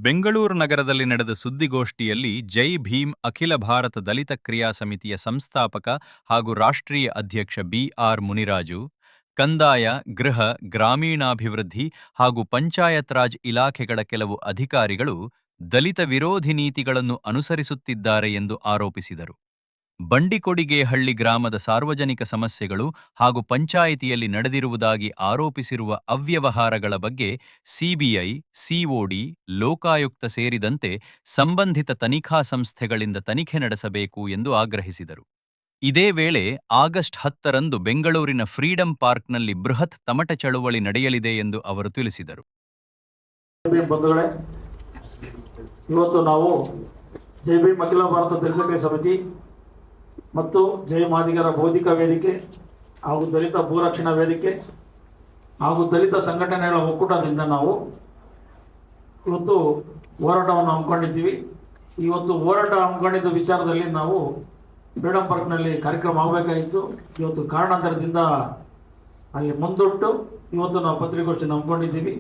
ಬೆಂಗಳೂರು ನಗರದಲ್ಲಿ ನಡೆದ ಸುದ್ದಿಗೋಷ್ಠಿಯಲ್ಲಿ ಜೈ ಭೀಮ್ ಅಖಿಲ ಭಾರತ ದಲಿತ ಕ್ರಿಯಾ ಸಮಿತಿಯ ಸಂಸ್ಥಾಪಕ ಹಾಗೂ ರಾಷ್ಟ್ರೀಯ ಅಧ್ಯಕ್ಷ ಬಿಆರ್ ಮುನಿರಾಜು, ಕಂದಾಯ, ಗೃಹ, ಗ್ರಾಮೀಣಾಭಿವೃದ್ಧಿ ಹಾಗೂ ಪಂಚಾಯತ್ ರಾಜ್ ಇಲಾಖೆಗಳ ಕೆಲವು ಅಧಿಕಾರಿಗಳು ದಲಿತ ವಿರೋಧಿ ನೀತಿಗಳನ್ನು ಅನುಸರಿಸುತ್ತಿದ್ದಾರೆ ಎಂದು ಆರೋಪಿಸಿದರು. ಬಂಡಿಕೊಡಿಗೇಹಳ್ಳಿ ಗ್ರಾಮದ ಸಾರ್ವಜನಿಕ ಸಮಸ್ಯೆಗಳು ಹಾಗೂ ಪಂಚಾಯಿತಿಯಲ್ಲಿ ನಡೆದಿರುವುದಾಗಿ ಆರೋಪಿಸಿರುವ ಅವ್ಯವಹಾರಗಳ ಬಗ್ಗೆ ಸಿಬಿಐ, ಸಿಒಡಿ, ಲೋಕಾಯುಕ್ತ ಸೇರಿದಂತೆ ಸಂಬಂಧಿತ ತನಿಖಾ ಸಂಸ್ಥೆಗಳಿಂದ ತನಿಖೆ ನಡೆಸಬೇಕು ಎಂದು ಆಗ್ರಹಿಸಿದರು. ಇದೇ ವೇಳೆ ಆಗಸ್ಟ್ 10ರಂದು ಬೆಂಗಳೂರಿನ ಫ್ರೀಡಂ ಪಾರ್ಕ್ನಲ್ಲಿ ಬೃಹತ್ ತಮಟ ಚಳುವಳಿ ನಡೆಯಲಿದೆ ಎಂದು ಅವರು ತಿಳಿಸಿದರು. ಇವತ್ತು ನಾವು ಜೈ ಭೀಮ್ ಅಖಿಲ ಭಾರತ ದಲಿತ ಕ್ರಿಯಾ ಸಮಿತಿ ಮತ್ತು ಜೈ ಮಾದಿಗರ ಬೌದ್ಧಿಕ ವೇದಿಕೆ ಹಾಗೂ ದಲಿತ ಭೂರಕ್ಷಣಾ ವೇದಿಕೆ ಹಾಗೂ ದಲಿತ ಸಂಘಟನೆಗಳ ಒಕ್ಕೂಟದಿಂದ ನಾವು ಇವತ್ತು ಹೋರಾಟವನ್ನು ಹಮ್ಮಿಕೊಂಡಿದ್ದೀವಿ. ಇವತ್ತು ಹೋರಾಟ ಹಮ್ಮಿಕೊಂಡಿದ್ದ ವಿಚಾರದಲ್ಲಿ ನಾವು ಫ್ರೀಡಂ ಪಾರ್ಕ್ನಲ್ಲಿ ಕಾರ್ಯಕ್ರಮ ಆಗಬೇಕಾಗಿತ್ತು. ಇವತ್ತು ಕಾರಣಾಂತರದಿಂದ ಅಲ್ಲಿ ಮುಂದೊಟ್ಟು ಇವತ್ತು ನಾವು ಪತ್ರಿಕಾಗೋಷ್ಠಿಯನ್ನು ಹಮ್ಮಿಕೊಂಡಿದ್ದೀವಿ.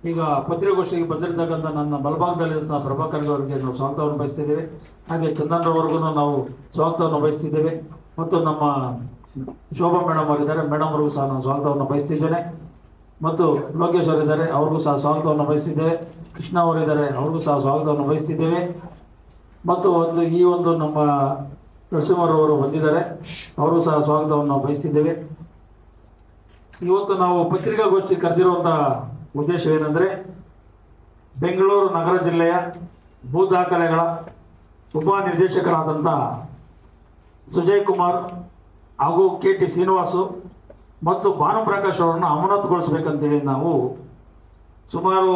ಈಗ ಪತ್ರಿಕಾಗೋಷ್ಠಿಗೆ ಬಂದಿರತಕ್ಕಂಥ ನನ್ನ ಬಲಭಾಗದಲ್ಲಿರುವಂಥ ಪ್ರಭಾಕರ್ ಅವರಿಗೆ ನಾವು ಸ್ವಾಗತವನ್ನು ಬಯಸ್ತಿದ್ದೇವೆ. ಹಾಗೆ ಚಂದನ್ರವರೆಗೂ ನಾವು ಸ್ವಾಗತವನ್ನು ಬಯಸ್ತಿದ್ದೇವೆ. ಮತ್ತು ನಮ್ಮ ಶೋಭಾ ಮೇಡಮ್ ಅವರಿದ್ದಾರೆ, ಮೇಡಮ್ ಅವ್ರಿಗೂ ಸಹ ನಾನು ಸ್ವಾಗತವನ್ನು ಬಯಸ್ತಿದ್ದೇನೆ. ಮತ್ತು ಲೋಕೇಶ್ ಅವರಿದ್ದಾರೆ, ಅವ್ರಿಗೂ ಸಹ ಸ್ವಾಗತವನ್ನು ಬಯಸ್ತಿದ್ದೇವೆ. ಕೃಷ್ಣ ಅವರಿದ್ದಾರೆ, ಅವ್ರಿಗೂ ಸಹ ಸ್ವಾಗತವನ್ನು ಬಯಸ್ತಿದ್ದೇವೆ. ಮತ್ತು ಈ ಒಂದು ನಮ್ಮ ನರಸಿಂಹರವರು ಬಂದಿದ್ದಾರೆ, ಅವ್ರಿಗೂ ಸಹ ಸ್ವಾಗತವನ್ನು ಬಯಸ್ತಿದ್ದೇವೆ. ಇವತ್ತು ನಾವು ಪತ್ರಿಕಾಗೋಷ್ಠಿ ಕರೆದಿರುವಂಥ ಉದ್ದೇಶವೇನೆಂದರೆ, ಬೆಂಗಳೂರು ನಗರ ಜಿಲ್ಲೆಯ ಭೂ ದಾಖಲೆಗಳ ಉಪನಿರ್ದೇಶಕರಾದಂಥ ಸುಜಯ್ ಕುಮಾರ್ ಹಾಗೂ ಕೆ.ಟಿ. ಶ್ರೀನಿವಾಸು ಮತ್ತು ಭಾನುಪ್ರಕಾಶ್ ಅವರನ್ನು ಅಮಾನತುಗೊಳಿಸಬೇಕಂತೇಳಿ ನಾವು ಸುಮಾರು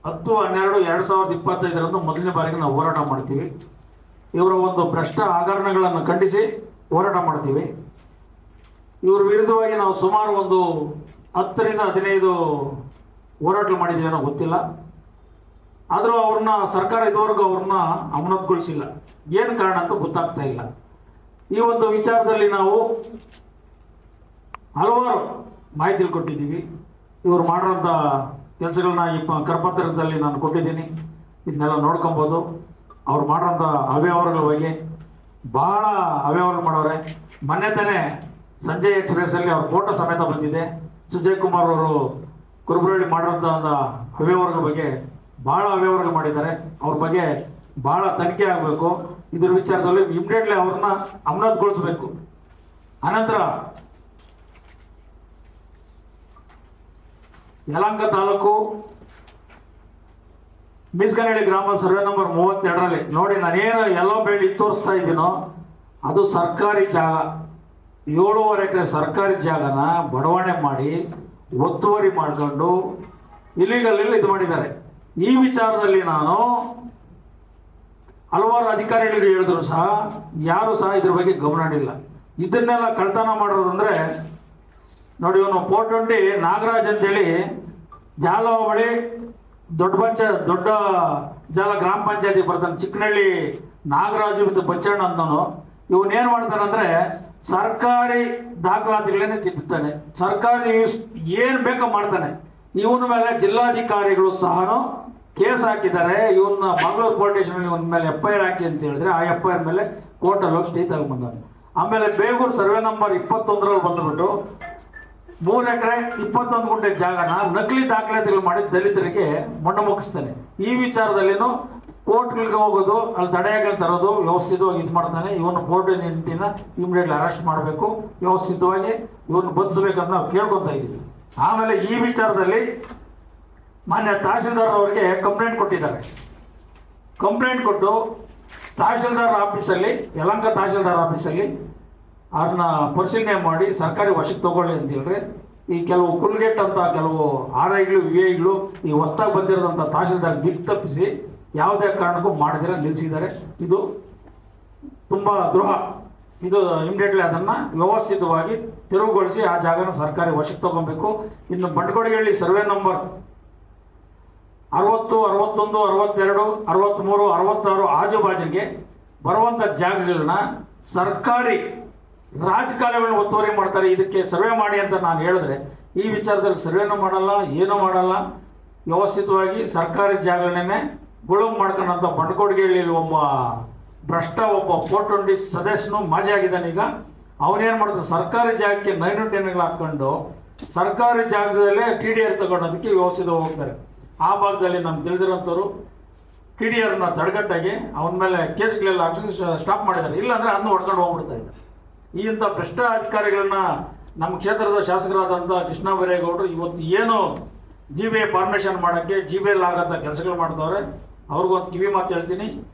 10/12/2025ರಂದು ಮೊದಲನೇ ಬಾರಿಗೆ ನಾವು ಹೋರಾಟ ಮಾಡ್ತೀವಿ. ಇವರ ಒಂದು ಭ್ರಷ್ಟ ಹಗರಣಗಳನ್ನು ಖಂಡಿಸಿ ಹೋರಾಟ ಮಾಡ್ತೀವಿ. ಇವರ ವಿರುದ್ಧವಾಗಿ ನಾವು ಸುಮಾರು ಒಂದು 10ರಿಂದ 15 ಹೋರಾಟ ಮಾಡಿದ್ದೀವಿ ಅನ್ನೋ ಗೊತ್ತಿಲ್ಲ. ಆದರೂ ಅವ್ರನ್ನ ಸರ್ಕಾರ ಇದುವರೆಗೂ ಅವ್ರನ್ನ ಅಮಾನತುಗೊಳಿಸಿಲ್ಲ. ಏನು ಕಾರಣ ಅಂತ ಗೊತ್ತಾಗ್ತಾ ಇಲ್ಲ. ಈ ಒಂದು ವಿಚಾರದಲ್ಲಿ ನಾವು ಹಲವಾರು ಮಾಹಿತಿ ಕೊಟ್ಟಿದ್ದೀವಿ. ಇವರು ಮಾಡಿರೋಂಥ ಕೆಲಸಗಳನ್ನ ಈ ಕರಪತ್ರದಲ್ಲಿ ನಾನು ಕೊಟ್ಟಿದ್ದೀನಿ. ಇದನ್ನೆಲ್ಲ ನೋಡ್ಕೊಬೋದು. ಅವ್ರು ಮಾಡಿರೋಂಥ ಅವ್ಯವಹಾರಗಳ ಬಗ್ಗೆ ಬಹಳ ಅವ್ಯವಹಾರ ಮಾಡೋರೆ. ಮೊನ್ನೆ ತಾನೇ ಸಂಜಯ್ ಎಕ್ಸ್ಪ್ರೆಸ್ಸಲ್ಲಿ ಅವ್ರ ಫೋಟೋ ಸಮೇತ ಬಂದಿದೆ. ಸುಜಯ್ ಕುಮಾರ್ ಅವರು ಕುರುಬರಳ್ಳಿ ಮಾಡಿರೋಂಥ ಒಂದು ಅವ್ಯವಹಾರಗಳ ಬಗ್ಗೆ ಭಾಳ ಅವ್ಯವಹಾರಗಳು ಮಾಡಿದ್ದಾರೆ. ಅವ್ರ ಬಗ್ಗೆ ಭಾಳ ತನಿಖೆ ಆಗಬೇಕು. ಇದ್ರ ವಿಚಾರದಲ್ಲಿ ಇಮಿಡಿಯೇಟ್ಲಿ ಅವ್ರನ್ನ ಅಮಾನತುಗೊಳಿಸಬೇಕು. ಅನಂತರ ಯಲಹಂಕ ತಾಲೂಕು ಮೀಸ್ಕನಹಳ್ಳಿ ಗ್ರಾಮ ಸರ್ವೆ ನಂಬರ್ 32ರಲ್ಲಿ ನೋಡಿ, ನಾನೇನು ಎಲ್ಲೋ ಬೆಳ್ಳಿ ತೋರಿಸ್ತಾ ಇದ್ದೀನೋ ಅದು ಸರ್ಕಾರಿ ಜಾಗ. 7.5 ಎಕರೆ ಸರ್ಕಾರಿ ಜಾಗನ ಬಡಾವಣೆ ಮಾಡಿ ಒತ್ತುವರಿ ಮಾಡಿಕೊಂಡು ಇಲ್ಲಿಗಲ್ ಇದು ಮಾಡಿದ್ದಾರೆ. ಈ ವಿಚಾರದಲ್ಲಿ ನಾನು ಹಲವಾರು ಅಧಿಕಾರಿಗಳಿಗೆ ಹೇಳಿದ್ರು ಸಹ ಯಾರು ಸಹ ಇದ್ರ ಬಗ್ಗೆ ಗಮನ ನೀಡಿಲ್ಲ. ಇದನ್ನೆಲ್ಲ ಕಳ್ತನ ಮಾಡೋದಂದ್ರೆ ನೋಡಿ, ಇವನು 420 ನಾಗರಾಜ್ ಅಂತೇಳಿ ಜಾಲ ಹೋಬಳಿ ದೊಡ್ಡ ಜಾಲ ಗ್ರಾಮ ಪಂಚಾಯತಿ ಬರ್ತಾನೆ. ಚಿಕ್ಕನಹಳ್ಳಿ ನಾಗರಾಜು ಮತ್ತು ಬಚ್ಚಣ್ಣ ಅಂತವನು ಇವನೇನು ಮಾಡ್ತಾನಂದ್ರೆ ಸರ್ಕಾರಿ ದಾಖಲಾತಿಗಳನ್ನೇ ತಿದ್ದುತ್ತಾನೆ. ಸರ್ಕಾರಿ ಏನು ಬೇಕೋ ಮಾಡ್ತಾನೆ. ಇವನ ಮೇಲೆ ಜಿಲ್ಲಾಧಿಕಾರಿಗಳು ಸಹ ಕೇಸ್ ಹಾಕಿದ್ದಾರೆ. ಇವನ್ನ ಮಂಗಳೂರು ಪೊಲೀಸ್ ಸ್ಟೇಷನ್ ಇವನ ಮೇಲೆ FIR ಹಾಕಿ ಅಂತ ಹೇಳಿದ್ರೆ ಆ FIR ಮೇಲೆ ಕೋರ್ಟಲ್ಲಿ ಹೋಗಿ ಸ್ಟೇ ತಗೊಂಡ್ಬಂದಾನೆ. ಆಮೇಲೆ ಬೇಗೂರು ಸರ್ವೆ ನಂಬರ್ 21ರಲ್ಲಿ ಬಂದುಬಿಟ್ಟು 3 ಎಕರೆ 21 ಗುಂಟೆ ಜಾಗನ ನಕಲಿ ದಾಖಲಾತಿಗಳು ಮಾಡಿ ದಲಿತರಿಗೆ ಮಣ್ಣು ಮುಗಿಸ್ತಾನೆ. ಈ ವಿಚಾರದಲ್ಲಿನೂ ಕೋರ್ಟ್ಗಳಿಗೆ ಹೋಗೋದು, ಅಲ್ಲಿ ತಡೆಯಾಗಲಿ ತರೋದು ವ್ಯವಸ್ಥಿತವಾಗಿ ಇದು ಮಾಡ್ತಾನೆ. ಇವನು ಕೋರ್ಟಿನ ನಿಂಟಿನ ಇಮಿಡಿಯೇಟ್ಲಿ ಅರೆಸ್ಟ್ ಮಾಡಬೇಕು, ವ್ಯವಸ್ಥಿತವಾಗಿ ಇವನು ಬಂಧಿಸಬೇಕಂತ ನಾವು ಕೇಳ್ಕೊತಾ ಇದ್ದೀವಿ. ಆಮೇಲೆ ಈ ವಿಚಾರದಲ್ಲಿ ಮಾನ್ಯ ತಹಶೀಲ್ದಾರ್ ಅವರಿಗೆ ಕಂಪ್ಲೇಂಟ್ ಕೊಟ್ಟಿದ್ದಾರೆ. ಕಂಪ್ಲೇಂಟ್ ಕೊಟ್ಟು ತಹಶೀಲ್ದಾರ್ ಆಫೀಸಲ್ಲಿ, ಯಲಹಂಕ ತಹಶೀಲ್ದಾರ್ ಆಫೀಸಲ್ಲಿ ಅವ್ರನ್ನ ಪರಿಶೀಲನೆ ಮಾಡಿ ಸರ್ಕಾರಿ ವಶಕ್ಕೆ ತಗೊಳ್ಳಿ ಅಂತ ಹೇಳಿದ್ರೆ ಈ ಕೆಲವು ಕುಲ್ಗೇಟ್ ಅಂತ ಕೆಲವು RIಗಳು VIಗಳು ಈ ಹೊಸದಾಗಿ ಬಂದಿರೋದಂಥ ತಹಶೀಲ್ದಾರ್ ದಿಕ್ಕು ತಪ್ಪಿಸಿ ಯಾವುದೇ ಕಾರಣಕ್ಕೂ ಮಾಡದಿರ ನಿಲ್ಲಿಸಿದ್ದಾರೆ. ಇದು ತುಂಬ ದ್ರೋಹ. ಇದು ಇಮಿಡಿಯೇಟ್ಲಿ ಅದನ್ನು ವ್ಯವಸ್ಥಿತವಾಗಿ ತೆರವುಗೊಳಿಸಿ ಆ ಜಾಗನ ಸರ್ಕಾರಿ ವಶಕ್ಕೆ ತಗೊಬೇಕು. ಇನ್ನು ಬಂಡಿಕೊಡಿಗೇಹಳ್ಳಿ ಸರ್ವೆ ನಂಬರ್ 60, 61, 62, 63, 66 ಆಜುಬಾಜಿಗೆ ಬರುವಂಥ ಜಾಗಗಳನ್ನ ಸರ್ಕಾರಿ ರಾಜಕಾಲುವೆಗಳನ್ನ ಒತ್ತುವರಿ ಮಾಡ್ತಾರೆ. ಇದಕ್ಕೆ ಸರ್ವೆ ಮಾಡಿ ಅಂತ ನಾನು ಹೇಳಿದ್ರೆ ಈ ವಿಚಾರದಲ್ಲಿ ಸರ್ವೇನೂ ಮಾಡಲ್ಲ, ಏನೂ ಮಾಡಲ್ಲ. ವ್ಯವಸ್ಥಿತವಾಗಿ ಸರ್ಕಾರಿ ಜಾಗಗಳನ್ನೇ ಗುಳುಂ ಮಾಡ್ಕೊಂಡಂಥ ಬಂಡ್ಕೋಡ್ಗೆಹಳ್ಳಿಯಲ್ಲಿ ಒಬ್ಬ ಭ್ರಷ್ಟ ಒಬ್ಬ ಪೋಟೊಂಡಿ ಸದಸ್ಯನು ಮಾಜಿ ಆಗಿದ್ದಾನೆ. ಈಗ ಅವನೇನು ಮಾಡ್ತಾರೆ, ಸರ್ಕಾರಿ ಜಾಗಕ್ಕೆ ನೈನುಟೆನ್ಗಳು ಹಾಕ್ಕೊಂಡು ಸರ್ಕಾರಿ ಜಾಗದಲ್ಲೇ TDR ತಗೊಳೋದಕ್ಕೆ ವ್ಯವಸ್ಥಿತ ಹೋಗ್ತಾರೆ. ಆ ಭಾಗದಲ್ಲಿ ನಮ್ಗೆ ತಿಳಿದಿರೋಂಥವ್ರು TDRನ ತಡೆಗಟ್ಟಾಗಿ ಅವನ ಮೇಲೆ ಕೇಸ್ಗಳೆಲ್ಲ ಹಾಕಿ ಸ್ಟಾಪ್ ಮಾಡಿದ್ದಾರೆ. ಇಲ್ಲಾಂದರೆ ಅದನ್ನ ಹೊಡ್ಕೊಂಡು ಹೋಗ್ಬಿಡ್ತಾ ಇದ್ದಾರೆ. ಈ ಇಂಥ ಭ್ರಷ್ಟ ಅಧಿಕಾರಿಗಳನ್ನ ನಮ್ಮ ಕ್ಷೇತ್ರದ ಶಾಸಕರಾದಂಥ ಕೃಷ್ಣ ಬೈರೇಗೌಡರು ಇವತ್ತು ಏನು GBA ಫಾರ್ಮೇಷನ್ ಮಾಡೋಕ್ಕೆ GBL ಆಗಂಥ ಕೆಲಸಗಳು ಮಾಡ್ತವ್ರೆ. ಅವ್ರಿಗೂ ಒಂದು ಕಿವಿ ಮಾತು ಹೇಳ್ತೀನಿ,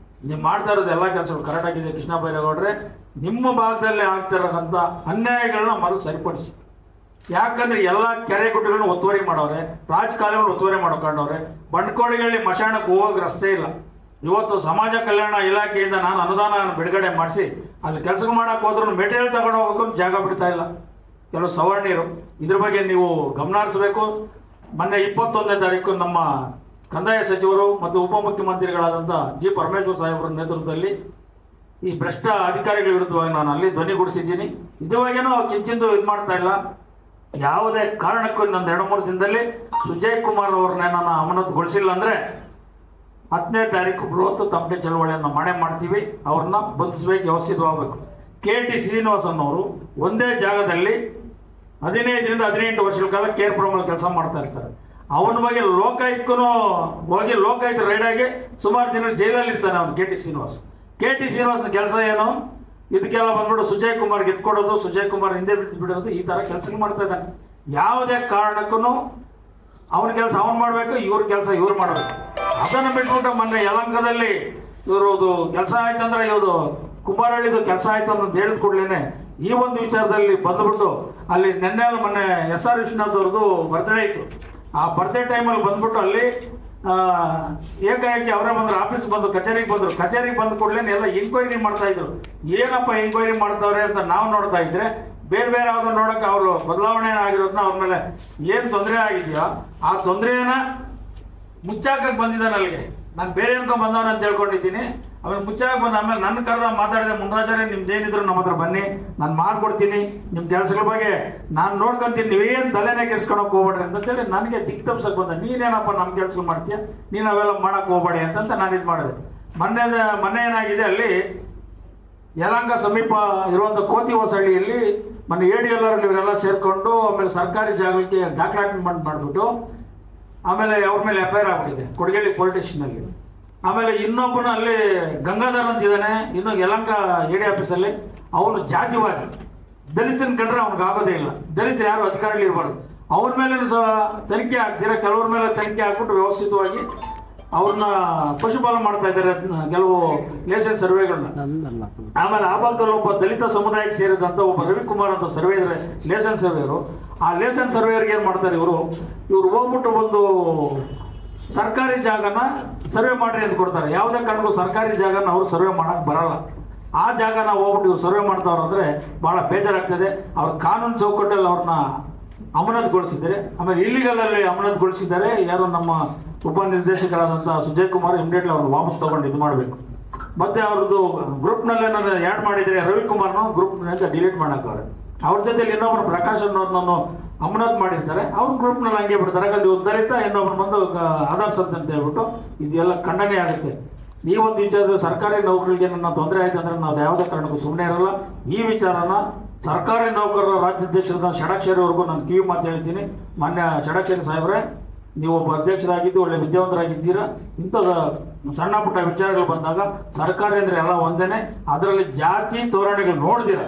ನೀವು ಮಾಡ್ತಾ ಇರೋದು ಎಲ್ಲ ಕೆಲಸಗಳು ಕರೆಕ್ಟ್ ಆಗಿದೆ. ಕೃಷ್ಣ ಬೈರೇಗೌಡ್ರೆ, ನಿಮ್ಮ ಭಾಗದಲ್ಲಿ ಆಗ್ತಿರೋಂಥ ಅನ್ಯಾಯಗಳನ್ನ ಮೊದಲು ಸರಿಪಡಿಸಿ. ಯಾಕಂದ್ರೆ ಎಲ್ಲ ಕೆರೆ ಗುಡ್ಡಗಳನ್ನ ಒತ್ತುವರಿ ಮಾಡವ್ರೆ, ರಾಜಕಾಲುವೆಗಳನ್ನ ಒತ್ತುವರಿ ಮಾಡ್ಕೊಂಡವ್ರೆ. ಬಂಡ್ಕೋಡಿಗಳಲ್ಲಿ ಮಶಾಣಕ್ಕೆ ಹೋಗೋಕೆ ರಸ್ತೆ ಇಲ್ಲ. ಇವತ್ತು ಸಮಾಜ ಕಲ್ಯಾಣ ಇಲಾಖೆಯಿಂದ ನಾನು ಅನುದಾನ ಬಿಡುಗಡೆ ಮಾಡಿಸಿ ಅಲ್ಲಿ ಕೆಲಸ ಮಾಡಕ್ಕೆ ಹೋದ್ರೂ ಮೆಟೀರಿಯಲ್ ತಗೊಂಡು ಹೋಗೋಕೆ ಜಾಗ ಬಿಡ್ತಾ ಇಲ್ಲ ಕೆಲವು ಸವರ್ಣೀರು. ಇದ್ರ ಬಗ್ಗೆ ನೀವು ಗಮನ ಹರಿಸಬೇಕು. ಮೊನ್ನೆ 21ನೇ ತಾರೀಕು ನಮ್ಮ ಕಂದಾಯ ಸಚಿವರು ಮತ್ತು ಉಪಮುಖ್ಯಮಂತ್ರಿಗಳಾದಂಥ G. ಪರಮೇಶ್ವರ್ ಸಾಹೇಬರ ನೇತೃತ್ವದಲ್ಲಿ ಈ ಭ್ರಷ್ಟ ಅಧಿಕಾರಿಗಳ ವಿರುದ್ಧವಾಗಿ ನಾನು ಅಲ್ಲಿ ಧ್ವನಿಗೂಡಿಸಿದ್ದೀನಿ. ಇದುವಾಗೇನೋ ಕಿಂಚಿಂದು ಇದು ಮಾಡ್ತಾ ಇಲ್ಲ. ಯಾವುದೇ ಕಾರಣಕ್ಕೂ ಇನ್ನೊಂದು 2-3 ದಿನದಲ್ಲಿ ಸುಜಯ್ ಕುಮಾರ್ ಅವ್ರನ್ನ ನಾನು ಅಮಾನತುಗೊಳಿಸಿಲ್ಲ ಅಂದರೆ 10ನೇ ತಾರೀಕು ಬೃಹತ್ ತಮಟೆ ಚಳವಳಿಯನ್ನು ಮಾಡ್ತೀವಿ. ಅವ್ರನ್ನ ಬಂಧಿಸಬೇಕು, ವ್ಯವಸ್ಥಿತವಾಗಬೇಕು. KT ಶ್ರೀನಿವಾಸನ್ ಅವರು ಒಂದೇ ಜಾಗದಲ್ಲಿ 15ರಿಂದ 18 ವರ್ಷಗಳ ಕಾಲ ಕೇರ್ಪುರಮಲ್ಲಿ ಕೆಲಸ ಮಾಡ್ತಾ ಇರ್ತಾರೆ. ಅವನ ಬಗ್ಗೆ ಲೋಕಾಯುಕ್ತೂ ಹೋಗಿ ಲೋಕಾಯುಕ್ತ ರೈಡಾಗಿ ಸುಮಾರು ದಿನ ಜೈಲಲ್ಲಿ ಇರ್ತಾನೆ ಅವನು KT ಶ್ರೀನಿವಾಸನ ಕೆಲಸ ಏನು? ಇದಕ್ಕೆಲ್ಲ ಬಂದ್ಬಿಟ್ಟು ಸುಜಯ್ ಕುಮಾರ್ಗೆ ಎತ್ಕೊಡೋದು, ಸುಜಯ್ ಕುಮಾರ್ ಹಿಂದೆ ಬಿಡೋದು, ಈ ಥರ ಕೆಲಸ ಮಾಡ್ತಾ ಇದ್ದಾನೆ. ಯಾವುದೇ ಕಾರಣಕ್ಕೂ ಅವನ ಕೆಲಸ ಅವನು ಮಾಡಬೇಕು, ಇವ್ರ ಕೆಲಸ ಇವ್ರು ಮಾಡಬೇಕು. ಅದನ್ನು ಬಿಟ್ಬಿಟ್ಟು ಮೊನ್ನೆ ಯಲಹಂಕದಲ್ಲಿ ಇವ್ರದ್ದು ಕೆಲಸ ಆಯ್ತು ಅಂದ್ರೆ ಇವರು ಕುಂಬಾರಳ್ಳಿದು ಕೆಲಸ ಆಯ್ತು ಅಂತ ಹೇಳಿದ ಕೂಡಲೇ ಈ ಒಂದು ವಿಚಾರದಲ್ಲಿ ಬಂದ್ಬಿಟ್ಟು ಅಲ್ಲಿ ಮೊನ್ನೆ SR ವಿಶ್ವನಾಥ್ ಅವ್ರದ್ದು ಬರ್ತ್ಡೇ ಇತ್ತು. ಆ ಬರ್ತ್ಡೇ ಟೈಮಲ್ಲಿ ಬಂದ್ಬಿಟ್ಟು ಅಲ್ಲಿ ಏಕಾಏಕಿ ಅವರೇ ಬಂದ್ರು, ಆಫೀಸ್ ಬಂದು ಕಚೇರಿಗೆ ಬಂದರು. ಕಚೇರಿಗೆ ಬಂದ ಕೂಡಲೇ ಎಲ್ಲ ಎಂಕ್ವೈರಿ ಮಾಡ್ತಾ ಇದ್ರು. ಏನಪ್ಪ ಎಂಕ್ವೈರಿ ಮಾಡ್ತಾವ್ರೆ ಅಂತ ನಾವು ನೋಡ್ತಾ ಇದ್ರೆ ಬೇರೆ ಬೇರೆ ಯಾವ್ದು ನೋಡೋಕೆ ಅವರು ಬದಲಾವಣೆ ಆಗಿರೋದನ್ನ ಅವ್ರ ಮೇಲೆ ಏನು ತೊಂದರೆ ಆಗಿದೆಯೋ ಆ ತೊಂದರೆನ ಮುಚ್ಚಾಕಕ್ಕೆ ಬಂದಿದ್ದಾನೆ ಅಲ್ಲಿಗೆ. ನಾನು ಬೇರೆ ಅನ್ಕೊಂಡು ಬಂದವನ ಅಂತ ಹೇಳ್ಕೊಂಡಿದ್ದೀನಿ. ಆಮೇಲೆ ಮುಚ್ಚಾಕ ಬಂದ ಆಮೇಲೆ ನನ್ನ ಕರೆದ ಮಾತಾಡಿದೆ, ಮುನ್ರಾಜರೇ ನಿಮ್ದೇನಿದ್ರು ನಮ್ಮ ಹತ್ರ ಬನ್ನಿ, ನಾನು ಮಾಡ್ಕೊಡ್ತೀನಿ, ನಿಮ್ಮ ಕೆಲಸಗಳ ಬಗ್ಗೆ ನಾನು ನೋಡ್ಕೊಂತೀನಿ, ನೀವೇನು ತಲೆನೇ ಕೆಲ್ಸ್ಕೊಳಕ್ಕೆ ಹೋಗ್ಬೇಡ್ರಿ ಅಂತೇಳಿ ನನಗೆ ದಿಕ್ ತಪ್ಸಕ್ಕೆ ಬಂದ. ನೀನೇನಪ್ಪ ನಮ್ಮ ಕೆಲಸ ಮಾಡ್ತೀಯ, ನೀನು ಅವೆಲ್ಲ ಮಾಡಕ್ಕೆ ಹೋಗ್ಬೇಡಿ ಅಂತ ನಾನು ಇದು ಮಾಡಿದೆ. ಮೊನ್ನೆ ಏನಾಗಿದೆ, ಅಲ್ಲಿ ಯಲಹಂಕ ಸಮೀಪ ಇರುವಂಥ ಕೋತಿ ಹೊಸಹಳ್ಳಿಯಲ್ಲಿ ಮೊನ್ನೆ ADLR ಇವರೆಲ್ಲ ಸೇರಿಕೊಂಡು ಆಮೇಲೆ ಸರ್ಕಾರಿ ಜಾಗಕ್ಕೆ ಡಾಕ್ಯುಮೆಂಟ್ ಮಾಡಿಬಿಟ್ಟು ಆಮೇಲೆ ಅವ್ರ ಮೇಲೆ FIR ಆಗ್ಬಿಟ್ಟಿದೆ ಕೊಡಗೇಳಿ ಪೊಲೀಸ್ ಸ್ಟೇಷನಲ್ಲಿ. ಆಮೇಲೆ ಇನ್ನೊಬ್ಬನ ಅಲ್ಲಿ ಗಂಗಾಧರ್ ಅಂತಿದ್ದಾನೆ, ಇನ್ನು ಯಲಹಂಕ AD ಆಫೀಸಲ್ಲಿ. ಅವನು ಜಾತಿವಾದಿ, ದಲಿತನ ಕಂಡ್ರೆ ಅವ್ನಿಗೆ ಆಗೋದೇ ಇಲ್ಲ. ದಲಿತರು ಯಾರು ಅಧಿಕಾರಿಗಳು ಇರಬಾರ್ದು. ಅವ್ರ ಮೇಲೆ ಸಹ ತನಿಖೆ ಆಗ್ತೀರಾ, ಕೆಲವ್ರ ಮೇಲೆ ತನಿಖೆ ಹಾಕ್ಬಿಟ್ಟು ವ್ಯವಸ್ಥಿತವಾಗಿ ಅವ್ರನ್ನ ಪಶುಪಾಲನೆ ಮಾಡ್ತಾ ಇದ್ದಾರೆ ಕೆಲವು ಲೇಸೆನ್ಸ್ ಸರ್ವೆಗಳನ್ನ. ಆಮೇಲೆ ಆ ಭಾಗದಲ್ಲಿ ಒಬ್ಬ ದಲಿತ ಸಮುದಾಯಕ್ಕೆ ಸೇರಿದಂಥ ಒಬ್ಬ ರವಿಕುಮಾರ್ ಅಂತ ಸರ್ವೆ ಇದ್ದಾರೆ, ಲೇಸೆನ್ಸ್ ಸರ್ವೇರು. ಆ ಲೇಸೆನ್ಸ್ ಸರ್ವೇಯರ್ಗೆ ಏನು ಮಾಡ್ತಾರೆ ಇವರು ಹೋಗ್ಬಿಟ್ಟು ಒಂದು ಸರ್ಕಾರಿ ಜಾಗನ ಸರ್ವೆ ಮಾಡ್ರಿ ಅಂತ ಕೊಡ್ತಾರೆ. ಯಾವುದೇ ಕಾರಣಕ್ಕೂ ಸರ್ಕಾರಿ ಜಾಗನ ಅವರು ಸರ್ವೆ ಮಾಡಕ್ಕೆ ಬರಲ್ಲ. ಆ ಜಾಗನ ಹೋಗ್ಬಿಟ್ಟು ಇವ್ರು ಸರ್ವೆ ಮಾಡ್ತಾವ್ರು ಅಂದರೆ ಭಾಳ ಬೇಜಾರಾಗ್ತದೆ. ಅವ್ರ ಕಾನೂನು ಚೌಕಟ್ಟಲ್ಲಿ ಅವ್ರನ್ನ ಅಮಾನತುಗೊಳಿಸಿದ್ದಾರೆ. ಆಮೇಲೆ ಇಲ್ಲಿಗಲಲ್ಲಿ ಅಮಾನತುಗೊಳಿಸಿದ್ದಾರೆ. ಯಾರು ನಮ್ಮ ಉಪನಿರ್ದೇಶಕರಾದಂಥ ಸುಜಯ್ ಕುಮಾರ್ ಇಮಿಡಿಯೇಟ್ಲಿ ಅವ್ರನ್ನ ವಾಪಸ್ ತೊಗೊಂಡು ಇದು ಮಾಡಬೇಕು. ಮತ್ತು ಅವ್ರದ್ದು ಗ್ರೂಪ್ನಲ್ಲಿ ಏನಾದ್ರು ಆ್ಯಡ್ ಮಾಡಿದರೆ ರವಿಕುಮಾರ್ನ ಗ್ರೂಪ್ನಿಂದ ಡಿಲೀಟ್ ಮಾಡೋಕ್ಕವ್ರೆ. ಅವ್ರ ಜೊತೆಲಿ ಇನ್ನೊಬ್ಬರು ಪ್ರಕಾಶ್ ಅನ್ನೋರ್ನನ್ನು ಅಮಾನತು ಮಾಡಿರ್ತಾರೆ, ಅವ್ರ ಗ್ರೂಪ್ನಲ್ಲಿ ಹಂಗೆ ಬಿಡ್ತಾರೆ. ಯಾಕಂದ್ರೆ ಇವ್ರು ದಲಿತ, ಇನ್ನೊಬ್ರು ಬಂದು ಆಧಾರ್ ಸಂತ ಅಂತ ಹೇಳ್ಬಿಟ್ಟು ಇದೆಲ್ಲ ಖಂಡನೆ ಆಗುತ್ತೆ. ಈ ಒಂದು ವಿಚಾರದಲ್ಲಿ ಸರ್ಕಾರಿ ನೌಕರಿಗೆ ನನ್ನ ತೊಂದರೆ ಆಯ್ತು ಅಂದರೆ ನಾವು ಯಾವುದೇ ಕಾರಣಕ್ಕೂ ಸುಮ್ಮನೆ ಇರಲ್ಲ. ಈ ವಿಚಾರನ ಸರ್ಕಾರಿ ನೌಕರರ ರಾಜ್ಯಾಧ್ಯಕ್ಷರಾದ ಷಡಾಕ್ಷರಿವರೆಗೂ ನಾನು ಕಿವಿ ಮಾತು ಹೇಳ್ತೀನಿ. ಮಾನ್ಯ ಷಡಾಕ್ಷರಿ ಸಾಹೇಬ್ರೆ, ನೀವು ಒಬ್ಬ ಅಧ್ಯಕ್ಷರಾಗಿದ್ದು ಒಳ್ಳೆ ವಿದ್ಯಾವಂತರಾಗಿದ್ದೀರಾ. ಇಂಥದ್ದು ಸಣ್ಣ ಪುಟ್ಟ ವಿಚಾರಗಳು ಬಂದಾಗ ಸರ್ಕಾರ ಅಂದರೆ ಎಲ್ಲ ಒಂದೇನೆ. ಅದರಲ್ಲಿ ಜಾತಿ ತೋರಣೆಗಳು ನೋಡ್ದಿರ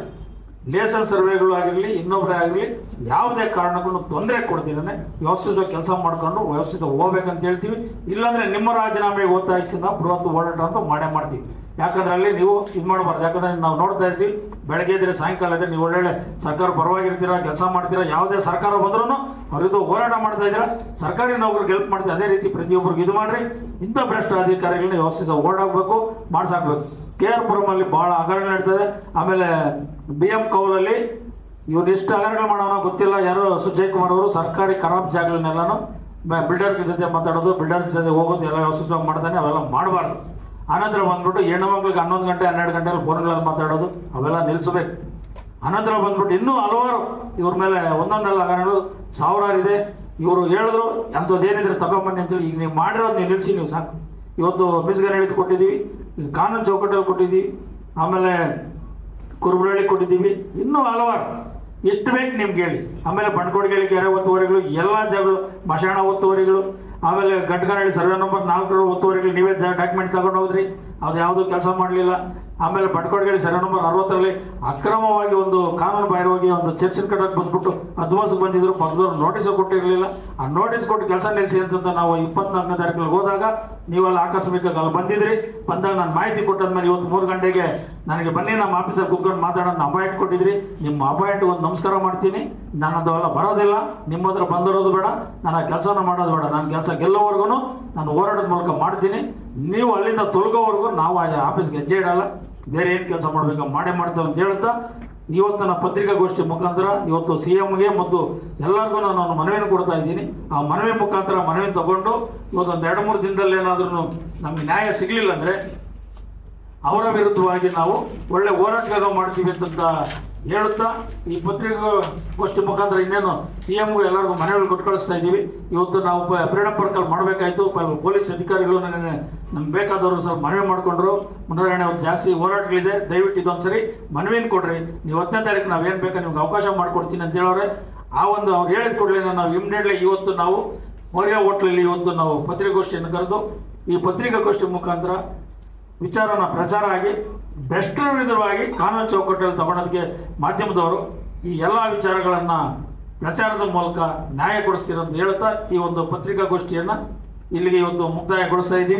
ಲೇಸನ್ ಸರ್ವೆಗಳು ಆಗಿರಲಿ ಇನ್ನೊಬ್ಬರೇ ಆಗಲಿ ಯಾವುದೇ ಕಾರಣಕ್ಕೂ ತೊಂದರೆ ಕೊಡ್ತೀರೇ ವ್ಯವಸ್ಥಿತ ಕೆಲಸ ಮಾಡ್ಕೊಂಡು ವ್ಯವಸ್ಥಿತ ಹೋಗ್ಬೇಕಂತ ಹೇಳ್ತೀವಿ. ಇಲ್ಲಾಂದರೆ ನಿಮ್ಮ ರಾಜೀನಾಮೆಗೆ ಒತ್ತಾಯಿಸಿ ನಾವು ಬೃಹತ್ ಹೋರಾಟ ಅಂತ ಮಾಡ್ತೀವಿ. ಯಾಕಂದ್ರೆ ಅಲ್ಲಿ ನೀವು ಇದು ಮಾಡಬಾರ್ದು. ಯಾಕಂದ್ರೆ ನಾವು ನೋಡ್ತಾ ಇರ್ತೀವಿ, ಬೆಳಗ್ಗೆ ಇದ್ರೆ ಸಾಯಂಕಾಲ ಇದ್ರೆ ನೀವು ಒಳ್ಳೊಳ್ಳೆ ಸರ್ಕಾರ ಪರವಾಗಿರ್ತೀರಾ, ಕೆಲಸ ಮಾಡ್ತೀರಾ. ಯಾವುದೇ ಸರ್ಕಾರ ಬಂದ್ರೂ ಅವರಿದ್ದು ಹೋರಾಟ ಮಾಡ್ತಾ ಇದ್ದೀರಾ, ಸರ್ಕಾರಿ ನೌಕರಿಗೆ ಹೆಲ್ಪ್ ಮಾಡ್ತೀವಿ. ಅದೇ ರೀತಿ ಪ್ರತಿಯೊಬ್ಬರಿಗೆ ಇದು ಮಾಡ್ರಿ. ಇಂಥ ಭ್ರಷ್ಟ ಅಧಿಕಾರಿಗಳನ್ನ ವ್ಯವಸ್ಥಿತ ಓಡಾಗಬೇಕು, ಮಾಡ್ಸಾಕ್ಬೇಕು. KR ಪುರಮಲ್ಲಿ ಭಾಳ ಹಗರಣ ನಡೀತದೆ. ಆಮೇಲೆ BM ಕೌಲಲ್ಲಿ ಇವ್ರು ಎಷ್ಟು ಹಗರಣಗಳು ಮಾಡೋಣ ಗೊತ್ತಿಲ್ಲ. ಯಾರೋ ಸುಜಯ್ ಕುಮಾರ್ ಅವರು ಸರ್ಕಾರಿ ಖರಾಬ್ ಜಾಗಗಳನ್ನೆಲ್ಲನೂ ಬಿಲ್ಡರ್ ಜೊತೆ ಮಾತಾಡೋದು, ಬಿಲ್ಡರ್ ಜೊತೆ ಹೋಗೋದು ಎಲ್ಲ ವ್ಯವಸ್ಥಿತವಾಗಿ ಮಾಡ್ತಾನೆ. ಅವೆಲ್ಲ ಮಾಡಬಾರ್ದು. ಅನಂತರ ಬಂದ್ಬಿಟ್ಟು ಹೆಣ್ಣು ಮಕ್ಳಿಗೆ 11 ಗಂಟೆ 12 ಗಂಟೆಯಲ್ಲಿ ಫೋನ್ಗಳಲ್ಲಿ ಮಾತಾಡೋದು ಅವೆಲ್ಲ ನಿಲ್ಲಿಸಬೇಕು. ಅನಂತರ ಬಂದ್ಬಿಟ್ಟು ಇನ್ನೂ ಹಲವಾರು ಇವ್ರ ಮೇಲೆ ಒಂದೊಂದೆಲ್ಲ ಹಗರಣಗಳು ಸಾವಿರಾರಿದೆ. ಇವರು ಹೇಳಿದ್ರು ಅಂಥದ್ದು ಏನಿದ್ರೆ ತಗೊಂಬನ್ನಿ ಅಂತೇಳಿ. ಈಗ ನೀವು ಮಾಡಿರೋದು ನೀವು ನಿಲ್ಲಿಸಿ, ನೀವು ಸಾಕು. ಇವತ್ತು ಮಿಸ್ಗನ್ ಹೇಳಿದ್ದು ಕೊಟ್ಟಿದ್ದೀವಿ, ಈಗ ಕಾನೂನು ಚೌಕಟ್ಟಲ್ಲಿ ಕೊಟ್ಟಿದ್ದೀವಿ, ಆಮೇಲೆ ಕುರುಬರಳ್ಳಿ ಕೊಟ್ಟಿದ್ದೀವಿ, ಇನ್ನೂ ಹಲವಾರು ಎಷ್ಟು ಬೇಕು ನಿಮ್ಗೆ ಹೇಳಿ. ಆಮೇಲೆ ಬಂಡ್ಕೋಡಿಗೆ ಕೆರೆ ಒತ್ತುವರಿಗಳು, ಎಲ್ಲ ಜಾಗಗಳು, ಮಶಾಣ ಒತ್ತುವರಿಗಳು, ಆಮೇಲೆ ಗಡ್ಕನಹಳ್ಳಿ ಸರ್ವೆ ನಂಬರ್ 4 ಒತ್ತುವರಿಗಳು ನೀವೇ ಡಾಕ್ಯುಮೆಂಟ್ ತಗೊಂಡು ಹೋದ್ರಿ, ಅದು ಯಾವುದೂ ಕೆಲಸ ಮಾಡಲಿಲ್ಲ. ಆಮೇಲೆ ಬಂಡ್ಕೋಡಿಗೆ ಸರ್ವೆ ನಂಬರ್ 60ರಲ್ಲಿ ಅಕ್ರಮವಾಗಿ ಒಂದು ಕಾನೂನು ಬಾಹಿರವಾಗಿ ಒಂದು ಚರ್ಚಿನ ಕಟ್ಟಕ್ಕೆ ಬಂದ್ಬಿಟ್ಟು ಅಧ್ವಾಸಕ್ಕೆ ಬಂದಿದ್ರು, ಪಕ್ಕದವ್ರು ನೋಟಿಸು ಕೊಟ್ಟಿರಲಿಲ್ಲ. ಆ ನೋಟಿಸ್ ಕೊಟ್ಟು ಕೆಲಸ ನಿಲ್ಲಿಸಿ ಅಂತ ನಾವು 24ನೇ ತಾರೀಕಲ್ಲಿ ಹೋದಾಗ ನೀವೆಲ್ಲ ಆಕಸ್ಮಿಕವಾಗಿ ಅಲ್ಲಿ ಬಂದಿದ್ರಿ. ಬಂದಾಗ ನಾನು ಮಾಹಿತಿ ಕೊಟ್ಟಾದ್ಮೇಲೆ ಇವತ್ತು 3 ಗಂಟೆಗೆ ನನಗೆ ಬನ್ನಿ ನಮ್ಮ ಆಫೀಸಲ್ಲಿ ಕೂತ್ಕೊಂಡು ಮಾತಾಡೋದು ಅಪಾಯಿಂಟ್ ಕೊಟ್ಟಿದ್ರಿ. ನಿಮ್ಮ ಅಪಾಯಿಂಟ್ ಒಂದು ನಮಸ್ಕಾರ ಮಾಡ್ತೀನಿ. ನಾನು ಅದೆಲ್ಲ ಬರೋದಿಲ್ಲ, ನಿಮ್ಮ ಹತ್ರ ಬಂದಿರೋದು ಬೇಡ, ನಾನು ಆ ಕೆಲಸನ ಮಾಡೋದು ಬೇಡ. ನಾನು ಕೆಲಸ ಗೆಲ್ಲೋವರೆಗೂ ನಾನು ಹೋರಾಟದ ಮೂಲಕ ಮಾಡ್ತೀನಿ. ನೀವು ಅಲ್ಲಿಂದ ತೊಲಗೋವರೆಗೂ ನಾವು ಆ ಆಫೀಸ್ಗೆ ಹೆಜ್ಜೆ ಇಡಲ್ಲ, ಬೇರೆ ಏನು ಕೆಲಸ ಮಾಡಬೇಕು ಮಾಡೇ ಮಾಡ್ತೇವೆ ಅಂತ ಹೇಳ್ತಾ ಇವತ್ತಿನ ಪತ್ರಿಕಾಗೋಷ್ಠಿ ಮುಖಾಂತರ ಇವತ್ತು CMಗೆ ಮತ್ತು ಎಲ್ಲರಿಗೂ ನಾನು ಮನವಿಯನ್ನು ಕೊಡ್ತಾ ಇದ್ದೀನಿ. ಆ ಮನವಿ ಮುಖಾಂತರ ಮನವಿ ತಗೊಂಡು ಇವತ್ತೊಂದು 2-3 ದಿನದಲ್ಲಿ ಏನಾದ್ರೂ ನಮಗೆ ನ್ಯಾಯ ಸಿಗಲಿಲ್ಲ ಅಂದರೆ ಅವರ ವಿರುದ್ಧವಾಗಿ ನಾವು ಒಳ್ಳೆ ಹೋರಾಟಗಾರ ಮಾಡ್ತೀವಿ ಅಂತ ಹೇಳುತ್ತಾ ಈ ಪತ್ರಿಕಾಗೋಷ್ಠಿ ಮುಖಾಂತರ ಇನ್ನೇನು CMಗೂ ಎಲ್ಲರಿಗೂ ಮನವಿಗಳು ಕೊಟ್ಟು ಕಳಿಸ್ತಾ ಇದ್ದೀವಿ. ಇವತ್ತು ನಾವು ಫ್ರೀಡಮ್ ಪಾರ್ಕಲ್ಲಿ ಮಾಡಬೇಕಾಯ್ತು. ಪೊಲೀಸ್ ಅಧಿಕಾರಿಗಳು ನಮ್ಗೆ ಬೇಕಾದವರು ಸ್ವಲ್ಪ ಮನವಿ ಮಾಡಿಕೊಂಡ್ರು. ಮುಂದಾಗಣೆ ಒಂದು ಜಾಸ್ತಿ ಹೋರಾಟಗಳಿದೆ, ದಯವಿಟ್ಟು ಇದೊಂದ್ಸರಿ ಮನವಿಯನ್ನು ಕೊಡ್ರಿ. ನೀವು 10ನೇ ತಾರೀಕು ನಾವೇನು ಬೇಕಾ ನಿಮ್ಗೆ ಅವಕಾಶ ಮಾಡಿಕೊಡ್ತೀನಿ ಅಂತ ಹೇಳೋರೆ. ಆ ಒಂದು ಅವ್ರು ಹೇಳಿದ ಕೂಡಲೇ ನಾವು ಇಮಿಡಿಯೇಟ್ಲಿ ಇವತ್ತು ನಾವು ಮೌರ್ಯ ಹೋಟ್ಲಲ್ಲಿ ಇವತ್ತು ನಾವು ಪತ್ರಿಕಾಗೋಷ್ಠಿಯನ್ನು ಕರೆದು ಈ ಪತ್ರಿಕಾಗೋಷ್ಠಿ ಮುಖಾಂತರ ವಿಚಾರನ ಪ್ರಚಾರ ಆಗಿ ಬೆಸ್ಟರ ವಿರುದ್ಧವಾಗಿ ಕಾನೂನು ಚೌಕಟ್ಟಲ್ಲಿ ತಗೊಳೋದಕ್ಕೆ ಮಾಧ್ಯಮದವರು ಈ ಎಲ್ಲ ವಿಚಾರಗಳನ್ನು ಪ್ರಚಾರದ ಮೂಲಕ ನ್ಯಾಯ ಕೊಡಿಸ್ತೀರ ಅಂತ ಹೇಳ್ತಾ ಈ ಒಂದು ಪತ್ರಿಕಾಗೋಷ್ಠಿಯನ್ನು ಇಲ್ಲಿಗೆ ಇವತ್ತು ಮುಕ್ತಾಯಗೊಳಿಸ್ತಾ ಇದ್ದೀವಿ.